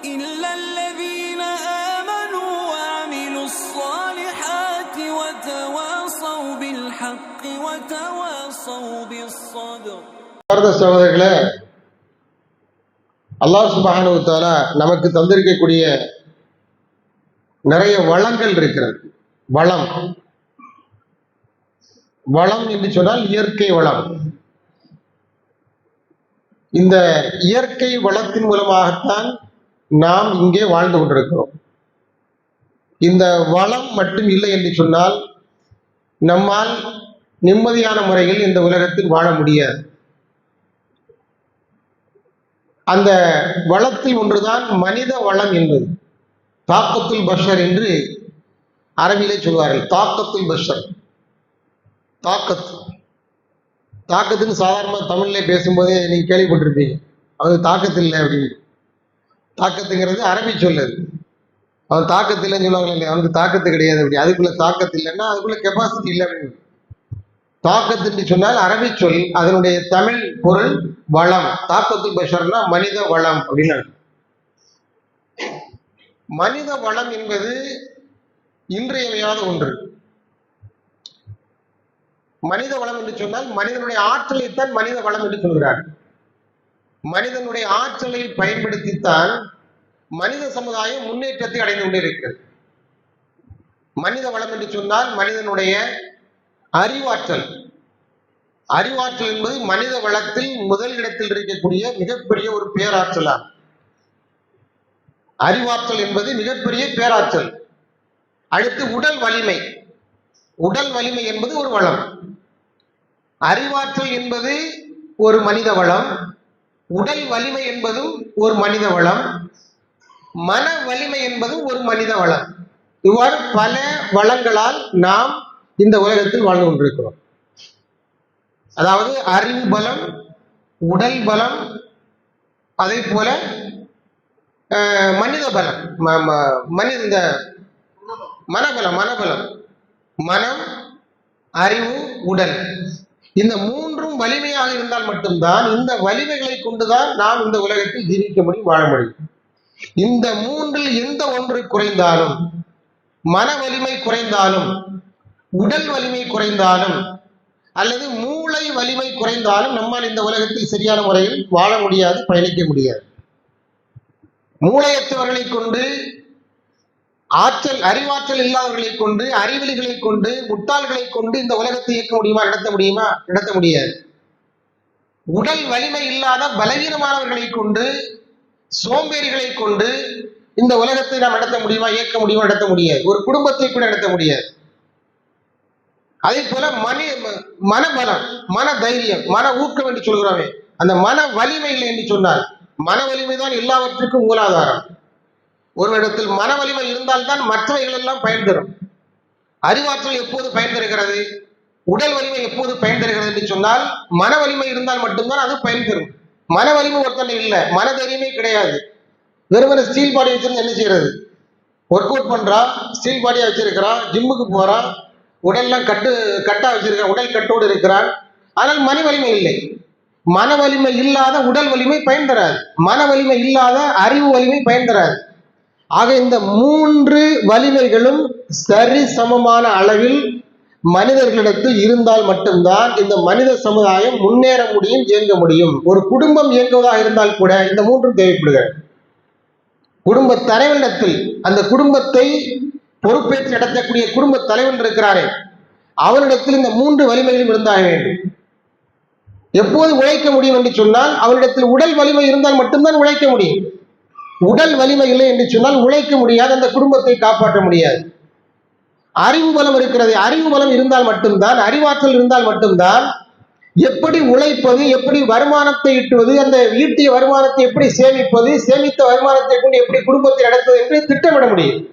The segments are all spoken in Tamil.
إلا الذين آمنوا وعملوا الصالحات وتواصوا بالحق وتواصوا بالصبر. சகோதரர்களே, அல்லாஹ் சுப்ஹானஹு வ தஆலா நமக்கு தந்திருக்கக்கூடிய நிறைய வளங்கள் இருக்கிறது. வளம் என்று சொன்னால் இயற்கை வளம். இந்த இயற்கை வளத்தின் மூலமாகத்தான் நாம் இங்கே வாழ்ந்து கொண்டிருக்கிறோம். இந்த வளம் மட்டும் இல்லை என்று சொன்னால் நம்மால் நிம்மதியான முறையில் இந்த உலகத்தில் வாழ முடியாது. அந்த வளத்தில் ஒன்றுதான் மனித வளம் என்பது. தாக்கத்துல் பஷர் என்று அரபியிலே சொல்வார்கள். தாக்கத்துல் பஷர், தாக்கத்துன்னு சாதாரணமாக தமிழ்ல பேசும்போதே நீங்க கேள்விப்பட்டிருப்பீங்க. அவனுக்கு தாக்கத்து இல்லை அப்படின்னு. தாக்கத்துங்கிறது அரபி சொல்லது. அவன் தாக்கத்து இல்லைன்னு சொல்லுவாங்க இல்லையா, அவனுக்கு தாக்கத்து கிடையாது அப்படி. அதுக்குள்ள தாக்கத்து இல்லைன்னா அதுக்குள்ள கெப்பாசிட்டி இல்லை அப்படின்னு. தாக்கத்து என்று சொன்னால் அரபி சொல், அதனுடைய தமிழ் பொருள் வளம். தாக்கத்துல் பஷர்னா மனித வளம் அப்படின்னு. மனித வளம் என்பது இன்றியமையாத ஒன்று. மனித வளம் என்று சொன்னால் மனிதனுடைய ஆற்றலைத்தான் மனித வளம் என்று சொல்கிறார். மனிதனுடைய ஆற்றலை பயன்படுத்தித்தான் மனித சமுதாயம் முன்னேற்றத்தை அடைந்து கொண்டிருக்கிறது. மனித வளம் என்று சொன்னால் மனிதனுடைய அறிவாற்றல். அறிவாற்றல் என்பது மனித வளத்தில் முதல் இடத்தில் இருக்கக்கூடிய மிகப்பெரிய ஒரு பேராற்றலாகும். அறிவாற்றல் என்பது மிகப்பெரிய பேராற்றல். அடுத்து உடல் வலிமை. உடல் வலிமை என்பது ஒரு வளம். அறிவாற்றல் என்பது ஒரு மனித வளம். உடல் வலிமை என்பதும் ஒரு மனித வளம். மன வலிமை என்பதும் ஒரு மனித வளம். இவ்வாறு பல வளங்களால் நாம் இந்த உலகத்தில் வாழ்ந்து கொண்டிருக்கிறோம். அதாவது அறிவு பலம், உடல் பலம், அதே போல மனித பலம், இந்த மனபலம். மனம், அறிவு, உடல், இந்த மூன்றும் வலிமையாக இருந்தால் மட்டும்தான், இந்த வலிமைகளை கொண்டுதான் நாம் இந்த உலகத்தில் ஜீவிக்க முடியும், வாழ முடியும். இந்த மூன்றில் எந்த ஒன்று குறைந்தாலும், மன வலிமை குறைந்தாலும், உடல் வலிமை குறைந்தாலும், அல்லது மூளை வலிமை குறைந்தாலும் நம்மால் இந்த உலகத்தில் சரியான முறையில் வாழ முடியாது, பயணிக்க முடியாது. மூளையற்றவர்களை கொண்டு, அறிவாற்றல் இல்லாதவர்களை கொண்டு, அறிவிலிகளை கொண்டு, முட்டாள்களை கொண்டு இந்த உலகத்தை இயக்க முடியுமா? நடத்த முடியாது. உடல் வலிமை இல்லாத பலவீனமானவர்களை கொண்டு, சோம்பேறிகளை கொண்டு இந்த உலகத்தை நாம் நடத்த முடியுமா? இயக்க முடியுமா? நடத்த முடியாது. ஒரு குடும்பத்தை கூட நடத்த முடியாது. அதே போல மனபலம், மன தைரியம், மன ஊக்கம் என்று சொல்கிறோமே, அந்த மன வலிமை இல்லை என்று சொன்னால், மன வலிமை தான் எல்லாவற்றுக்கும் மூலாதாரம். ஒரு இடத்தில் மன வலிமை இருந்தால்தான் மற்றவைகள் எல்லாம் பயன் தரும். அறிவாற்றல் எப்போது பயன் தருகிறது? உடல் வலிமை எப்போது பயன் தருகிறது என்று சொன்னால், மன வலிமை இருந்தால் மட்டும்தான் அது பயன் தரும். மன வலிமை ஒருத்தனை இல்லை, மன தைரியமே கிடையாது. வெறுமன ஸ்டீல் பாடி வச்சிருந்து என்ன செய்யறது? ஒர்க் அவுட் பண்றான், ஸ்டீல் பாடியா வச்சிருக்கிறான், ஜிம்முக்கு போறான், உடல்லாம் கட்டா வச்சிருக்கான், உடல் கட்டோடு இருக்கிறான். ஆனால் மன வலிமை இல்லை. மன வலிமை இல்லாத உடல் வலிமை பயன் தராது. மன வலிமை இல்லாத அறிவு வலிமை பயன் தராது. ஆக இந்த மூன்று வலிமைகளும் சரி சமமான அளவில் மனிதர்களிடத்தில் இருந்தால் மட்டும்தான் இந்த மனித சமுதாயம் முன்னேற முடியும், இயங்க முடியும். ஒரு குடும்பம் இயங்குவதாக இருந்தால் கூட இந்த மூன்றும் தேவைப்படுகிறது. குடும்ப தலைவனிடத்தில், அந்த குடும்பத்தை பொறுப்பேற்று நடத்தக்கூடிய குடும்ப தலைவன் இருக்கிறாரே, அவனிடத்தில் இந்த மூன்று வலிமைகளும் இருந்தாக வேண்டும். எப்போது உழைக்க முடியும் என்று சொன்னால், அவனிடத்தில் உடல் வலிமை இருந்தால் மட்டும்தான் உழைக்க முடியும். உடல் வலிமை இல்லை என்று சொன்னால் உழைக்க முடியாது, அந்த குடும்பத்தை காப்பாற்ற முடியாது. அறிவு பலம் இருக்கிறது. அறிவு பலம் இருந்தால் மட்டும்தான், அறிவாற்றல் இருந்தால் மட்டும்தான் எப்படி உழைப்பது, எப்படி வருமானத்தை ஈட்டுவது, அந்த ஈட்டிய வருமானத்தை எப்படி சேமிப்பது, சேமித்த வருமானத்தை கொண்டு எப்படி குடும்பத்தை நடத்துவது என்று திட்டமிட முடியும்.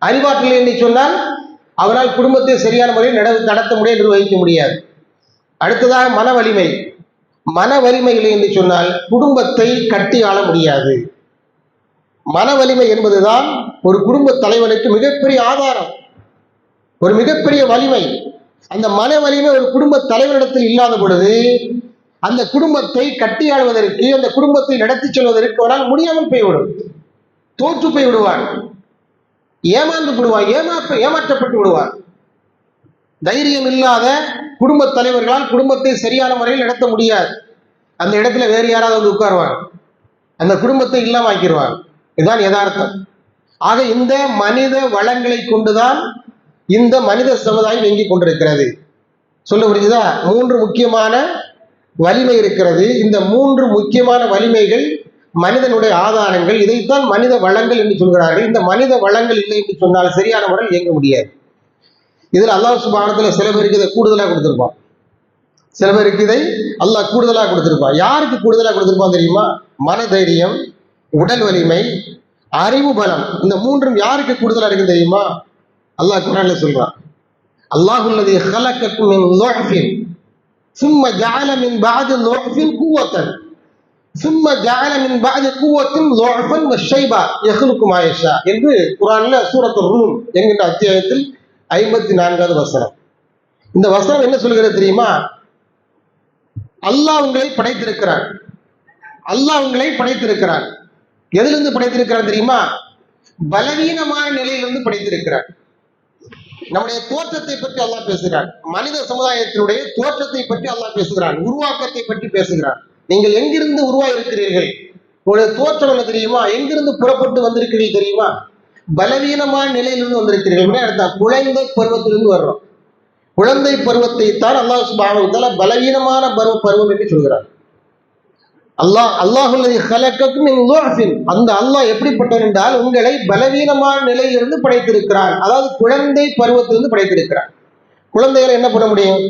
அறிவாற்றல் என்று சொன்னால் அவனால் குடும்பத்தை சரியான முறையில் நடத்த முடியாது, நிர்வகிக்க முடியாது. அடுத்ததாக மன வலிமை. மன வலிமை இல்லை என்று சொன்னால் குடும்பத்தை கட்டி ஆள முடியாது. மன வலிமை என்பதுதான் ஒரு குடும்ப தலைவனுக்கு மிகப்பெரிய ஆதாரம், ஒரு மிகப்பெரிய வலிமை. அந்த மன வலிமை ஒரு குடும்ப தலைவரிடத்தில் இல்லாத பொழுது அந்த குடும்பத்தை கட்டி ஆளுவதற்கு, அந்த குடும்பத்தை நடத்தி செல்வதற்கு அவரால் முடியாமல் போய்விடும். தோற்று போய் விடுவான், ஏமாந்து விடுவான், ஏமாற்றப்பட்டு விடுவான். தைரியம் இல்லாத குடும்ப தலைவர்களால் குடும்பத்தை சரியான முறையில் நடத்த முடியாது. அந்த இடத்துல வேறு யாராவது வந்து உட்காருவாங்க, அந்த குடும்பத்தை இல்லாம ஆக்கிடுவாங்க. இதுதான் யதார்த்தம். ஆக இந்த மனித வளங்களை கொண்டுதான் இந்த மனித சமுதாயம் இயங்கிக் கொண்டிருக்கிறது. சொல்ல புரிஞ்சுதா? 3 முக்கியமான வலிமை இருக்கிறது. இந்த 3 முக்கியமான வலிமைகள் மனிதனுடைய ஆதாரங்கள். இதைத்தான் மனித வளங்கள் என்று சொல்கிறார்கள். இந்த மனித வளங்கள் இல்லை என்று சொன்னால் சரியான முறையில் இயங்க முடியாது. இதில் அல்லாஹ் சுப்ஹானஹு வ தஆலா சில பேருக்கு இதை கூடுதலாக கொடுத்திருப்பான், சில பேருக்கு இதை அல்லாஹ் கூடுதலாக கொடுத்திருப்பான். யாருக்கு கூடுதலாக கொடுத்திருப்பான் தெரியுமா? மனதைரியம், உடல் வலிமை, அறிவு பலம். இந்த 3ம் யாருக்கு கூடுதலா இருக்கு தெரியுமா? அல்லாஹ் குர்ஆன்ல சொல்றான், அல்லாஹுல்லதீ ஹலகக்கும் மின் லுஃபின் சும்ம ஜஅல மின் பஅதி லுஃபின் குவத்தன் சும்ம ஜஅல மின் பஅதி குவத்தின் லுஃபன் வஷைபா யஹ்லுகு மா யஷா என்று குர்ஆன்ல சூரத்துர் ரூம் என்கிற அத்தியாயத்தில் 54வது வசனம். இந்த வசனம் என்ன சொல்கிறது தெரியுமா? அல்லாஹ் உங்களை படைத்திருக்கிறார். அல்லாஹ் உங்களை படைத்திருக்கிறார். எதிலிருந்து படைத்திருக்கிறார் தெரியுமா? பலவீனமான நிலையிலிருந்து படைத்திருக்கிறார். நம்முடைய தோற்றத்தை பற்றி அல்லாஹ் பேசுகிறார். மனித சமுதாயத்தினுடைய தோற்றத்தை பற்றி அல்லாஹ் பேசுகிறார். உருவாக்கத்தை பற்றி பேசுகிறார். நீங்கள் எங்கிருந்து உருவாயிருக்கிறீர்கள்? உங்களுடைய தோற்றம் என்ன தெரியுமா? எங்கிருந்து புறப்பட்டு வந்திருக்கிறீர்கள் தெரியுமா? பலவீனமான நிலையிலிருந்து வந்திருக்கிறீர்கள். அர்த்தம் குழந்தை பருவத்திலிருந்து வர்றோம். குழந்தை பருவத்தை தான் அல்லாஹ் சுப்ஹானஹு வ தஆலா பலவீனமான பருவம் என்று சொல்கிறார். அல்லாஹுல்லதீ ஹலகக்கும் மின் லுஃபின், அந்த அல்லாஹ் எப்படிப்பட்டவன் என்றால் உங்களை பலவீனமான நிலையிலிருந்து படைத்திருக்கிறான். அதாவது குழந்தை பருவத்திலிருந்து படைத்திருக்கிறான். குழந்தையால என்ன பண்ண முடியும்?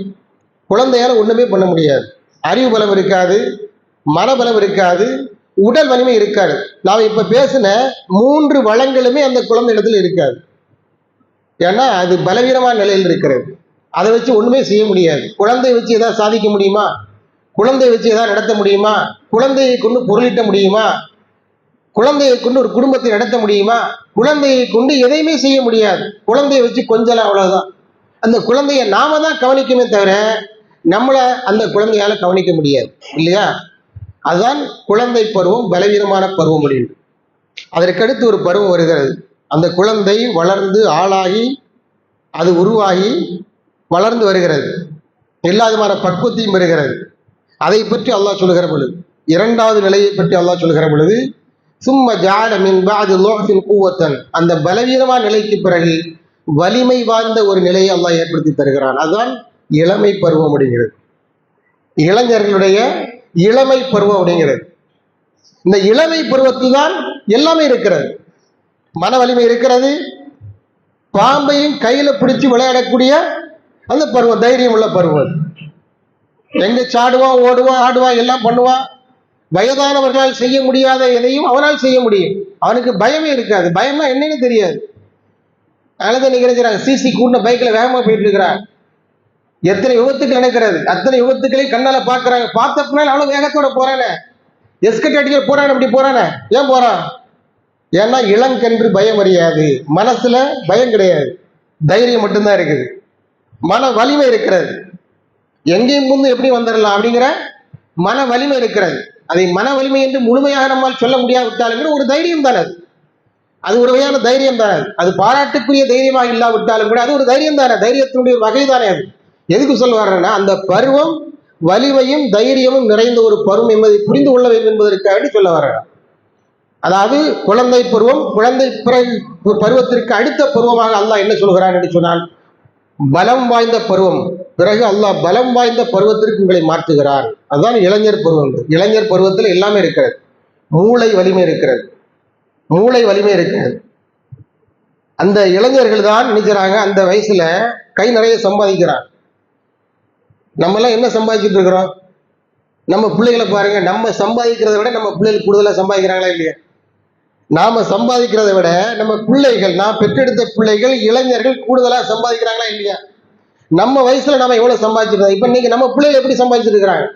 குழந்தையால ஒண்ணுமே பண்ண முடியாது. அறிவு பலம் இருக்காது, மனபலம் இருக்காது, உடல் வலிமை இருக்காது. நாம் இப்ப பேசின 3 வளங்களுமே அந்த குழந்தை இடத்துல இருக்காது. ஏன்னா அது பலவீனமான நிலையில் இருக்கிறது. அதை வச்சு ஒண்ணுமே செய்ய முடியாது. குழந்தையை வச்சு ஏதாவது சாதிக்க முடியுமா? குழந்தையை வச்சு ஏதாவது நடத்த முடியுமா? குழந்தையை கொண்டு பொருளீட்ட முடியுமா? குழந்தையை கொண்டு ஒரு குடும்பத்தை நடத்த முடியுமா? குழந்தையை கொண்டு எதையுமே செய்ய முடியாது. குழந்தையை வச்சு கொஞ்சலாம், அவ்வளவுதான். அந்த குழந்தைய நாம தான் கவனிக்குமே தவிர நம்மளை அந்த குழந்தையால கவனிக்க முடியாது, இல்லையா? அதுதான் குழந்தை பருவம், பலவீனமான பருவம் முடியும். அதற்கடுத்து ஒரு பருவம் வருகிறது. அந்த குழந்தை வளர்ந்து ஆளாகி அது உருவாகி வளர்ந்து வருகிறது, எல்லா விதமான பக்குவத்தையும் பெறுகிறது. அதை பற்றி அல்லாஹ் சொல்லுகிற பொழுது, 2வது நிலையை பற்றி அல்லாஹ் சொல்லுகிற பொழுது, சும்ம ஜஅல மின் பஅதி லுஃபின் குவத்தன், அந்த பலவீனமான நிலைக்கு பிறகு வலிமை வாய்ந்த ஒரு நிலையை அல்லாஹ் ஏற்படுத்தி தருகிறான். அதுதான் இளமை பருவம் அப்படிங்கிறது. இளைஞர்களுடைய இளமை பருவம் அப்படிங்கிறது. இந்த இளமை பருவத்தில் தான் எல்லாமே இருக்கிறது. மன வலிமை இருக்கிறது, பாம்பையும் கையில பிடிச்சு விளையாடக்கூடிய அந்த பருவம், தைரியம் உள்ள பருவம். எங்க சாடுவான், ஓடுவான், ஆடுவான், எல்லாம் பண்ணுவான். வயதானவர்களால் செய்ய முடியாத எதையும் அவனால் செய்ய முடியும். அவனுக்கு பயமே இருக்காது. பயம்னா என்னன்னு தெரியாது. அதனால நினைக்கிறாங்க, சிசி கூட்டின பைக்ல வேகமா போயிட்டு இருக்கிறாங்க. எத்தனை விபத்துக்கள் நடக்கிறது, அத்தனை விபத்துக்களை கண்ணால பாக்குறாங்க. பார்த்த பின்னால் அவ்வளவு வேகத்தோட போறானே, எஸ்கட் அடிக்க போறானே, அப்படி போறானே. ஏன் போறான்? ஏன்னா இளங்கன்று பயம் அறியாது. மனசுல பயம் கிடையாது, தைரியம் மட்டும்தான் இருக்குது. மன வலிமை இருக்கிறது. எங்கேயும் முந்து எப்படி வந்துடலாம் அப்படிங்கிற மன வலிமை இருக்கிறது. அதை மன வலிமை என்று முழுமையாக நம்மால் சொல்ல முடியாவிட்டாலும் ஒரு தைரியம் தானே. அது ஒரு வகையான தைரியம் தானே. அது பாராட்டுக்குரிய தைரியமாக இல்லாவிட்டாலும் கூட அது ஒரு தைரியம் தானே, தைரியத்தினுடைய ஒரு வகை தானே. அது எதுக்கு சொல்ல வர்றேன்னா, அந்த பருவம் வலிமையும் தைரியமும் நிறைந்த ஒரு பருவம் என்பதை புரிந்து கொள்ள வேண்டும் என்பதற்காக சொல்ல வர்றேன். அதாவது குழந்தை பருவம், குழந்தை பருவத்திற்கு அடுத்த பருவமாக அல்லாஹ் என்ன சொல்கிறான் என்று சொன்னால், பலம் வாய்ந்த பருவம். பிறகு அல்லாஹ் பலம் வாய்ந்த பருவத்திற்கு உங்களை மாற்றுகிறார். அதுதான் இளைஞர் பருவம். இளைஞர் பருவத்தில் எல்லாமே இருக்கிறது. மூளை வலிமை இருக்கிறது, மூளை வலிமை இருக்கிறது. அந்த இளைஞர்கள் தான் நினைக்கிறாங்க அந்த வயசுல கை நிறைய சம்பாதிக்கிறாங்க. நம்ம எல்லாம் என்ன சம்பாதிச்சுட்டு இருக்கிறோம்? நம்ம பிள்ளைகளை பாருங்க, நம்ம சம்பாதிக்கிறத விட நம்ம பிள்ளைகள் கூடுதலா சம்பாதிக்கிறாங்களா இல்லையா? நாம சம்பாதிக்கிறத விட நம்ம பிள்ளைகள், நான் பெற்றெடுத்த பிள்ளைகள், இளைஞர்கள் கூடுதலா சம்பாதிக்கிறாங்களா இல்லையா? நம்ம வயசுல நாம எவ்வளவு சம்பாதிச்சிருக்கோம், இப்ப இன்னைக்கு நம்ம பிள்ளைகள் எப்படி சம்பாதிச்சிட்டு இருக்கிறாங்க?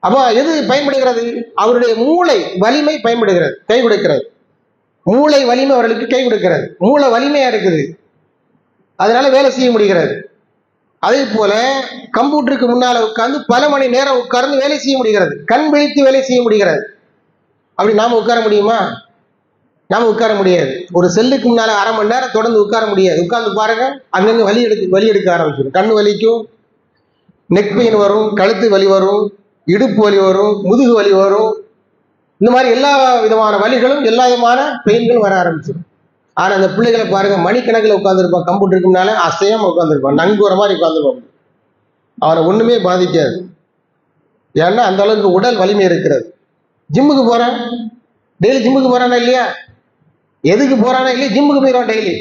அப்ப எது பயன்படுகிறது? அவருடைய மூளை வலிமை பயன்படுகிறது, கை கொடுக்கிறது. மூளை வலிமை அவர்களுக்கு கை கொடுக்கிறது. மூளை வலிமையா இருக்குது, அதனால வேலை செய்ய முடிகிறது. அதே போல கம்ப்யூட்டருக்கு முன்னால உட்கார்ந்து பல மணி நேரம் உட்கார்ந்து வேலை செய்ய முடிகிறது, கண் விழித்து வேலை செய்ய முடிகிறது. அப்படி நாம உட்கார முடியுமா? நாம உட்கார முடியாது. ஒரு செல்லுக்கு முன்னால அரை மணி நேரம் தொடர்ந்து உட்கார முடியாது. உட்கார்ந்து பாருங்க, அங்கங்க வலி எடுக்க ஆரம்பிச்சிடும். கண்ணு வலிக்கும், நெக் பெயின் வரும், கழுத்து வலி வரும், இடுப்பு வலி வரும், முதுகு வலி வரும். இந்த மாதிரி எல்லா விதமான வலிகளும் எல்லா விதமான பெயின்களும் வர ஆரம்பிச்சிடும். ஆனா அந்த பிள்ளைகளை பாருங்க, மணிக்கணக்கில் உட்காந்துருப்பான், கம்ப்யூட்டருக்கு முன்னால அசையாம உட்காந்துருப்பான், நங்குற மாதிரி உட்காந்துருப்பான். அவனை ஒண்ணுமே பாதிக்காது. ஏன்னா அந்த அளவுக்கு உடல் வலிமை இருக்கிறது. ஜிம்முக்கு போறான், டெய்லி ஜிம்முக்கு போறானா இல்லையா? எதுக்கு போறானா இல்லையா? ஜிம்முக்கு போயிடுவான் டெய்லி.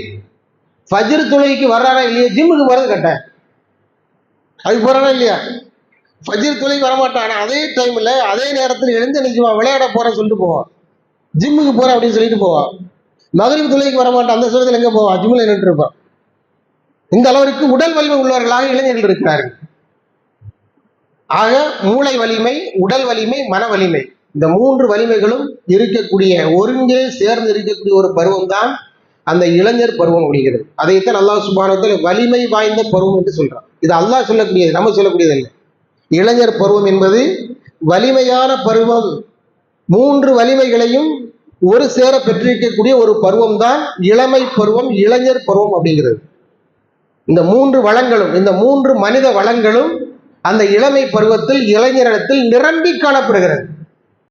ஃபஜ்ர் தொழுகைக்கு வர்றானா இல்லையா? ஜிம்முக்கு போறது கட்டாயம். அதுக்கு போறானா இல்லையா? ஃபஜ்ர் தொழுகைக்கு வரமாட்டான். ஆனா அதே டைம்ல அதே நேரத்தில் எழுந்து நினைச்சுவான், விளையாட போறேன்னு சொல்லிட்டு போவான், ஜிம்முக்கு போறேன் அப்படின்னு சொல்லிட்டு போவான். மகரிப் தொழுகைக்கு வரமாட்டான், அந்த சமயத்தில் எங்க போவான்? ஜிம்ல நின்று இருப்பான். இந்த அளவிற்கு உடல் வலிமை உள்ளவர்களாக இளைஞர்கள் இருக்கிறார்கள். ஆக மூளை வலிமை, உடல் வலிமை, மன வலிமை, இந்த மூன்று வலிமைகளும் இருக்கக்கூடிய, ஒருங்கே சேர்ந்து இருக்கக்கூடிய ஒரு பருவம் தான் அந்த இளைஞர் பருவம் அப்படிங்கிறது. அதைத்தான் அல்லாஹ் சுப்ஹானஹு வ தஆலா வலிமை வாய்ந்த பருவம் என்று சொல்றான். இது அல்லாஹ் சொல்லக்கூடியது, நம்ம சொல்லக்கூடியது இல்லை. இளைஞர் பருவம் என்பது வலிமையான பருவம். மூன்று வலிமைகளையும் ஒரு சேர பெற்றிருக்கக்கூடிய ஒரு பருவம் தான் இளமை பருவம், இளைஞர் பருவம் அப்படிங்கிறது. இந்த மூன்று வளங்களும், இந்த மூன்று மனித வளங்களும் அந்த இளமை பருவத்தில் இளைஞரிடத்தில் நிரம்பி காணப்படுகிறது.